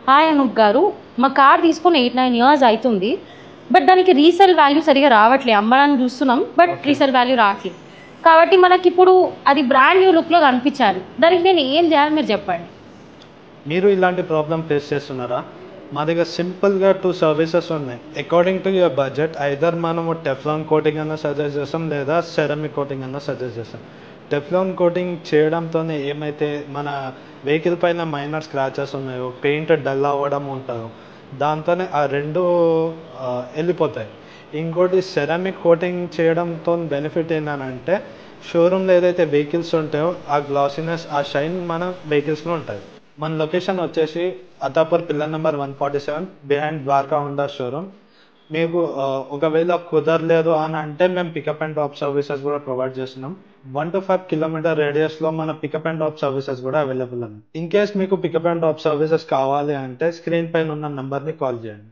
Hi Anoop గారు, మా car తీసుకొని 8-9 ఇయర్స్ అవుతుంది. బట్ దానికి రీసేల్ వాల్యూ సరిగా రావట్లేదు. అమ్మడానికి చూస్తున్నాం, బట్ రీసేల్ వాల్యూ రావట్లేదు. కాబట్టి మనకి ఇప్పుడు అది బ్రాండ్ న్యూ లుక్లో కనిపించాలి. దానికి నేను ఏం చేయాలి మీరు చెప్పండి. మీరు ఇలాంటి ప్రాబ్లం ఫేస్ చేస్తున్నారా? మా దగ్గర సింపుల్గా 2 సర్వీసెస్ ఉన్నాయి. According to your budget either మనము టెఫ్లాన్ కోటింగ్ అన్న సజెస్ట్ చేస్తాం, లేదా సెరామిక్ కోటింగ్ అన్న సజెస్ట్ చేస్తాం. టెఫ్లాన్ కోటింగ్ చేయడంతో ఏమైతే మన వెహికల్ పైన మైనర్ స్క్రాచెస్ ఉన్నాయో, పెయింట్ డల్ అవ్వడం ఉంటుందో, దాంతోనే ఆ రెండు వెళ్ళిపోతాయి. ఇంకోటి సెరామిక్ కోటింగ్ చేయడంతో బెనిఫిట్ ఏంటంటే షోరూమ్లో ఏదైతే వెహికల్స్ ఉంటాయో ఆ గ్లాసీనెస్, ఆ షైన్ మన వెహికల్స్లో ఉంటుంది. మన లొకేషన్ వచ్చేసి Attapur pillar number 147 behind Dwaraka Honda showroom. మీకు ఒకవేళ కుదరలేదు అని అంటే మేము పికప్ అండ్ డ్రాప్ సర్వీసెస్ కూడా ప్రొవైడ్ చేస్తున్నాం. 1 to 5 కిలోమీటర్ రేడియస్లో మన పికప్ అండ్ డ్రాప్ సర్వీసెస్ కూడా అవైలబుల్ ఉంది. ఇన్ కేస్ మీకు పికప్ అండ్ డ్రాప్ సర్వీసెస్ కావాలి అంటే స్క్రీన్ పైన ఉన్న నెంబర్ని కాల్ చేయండి.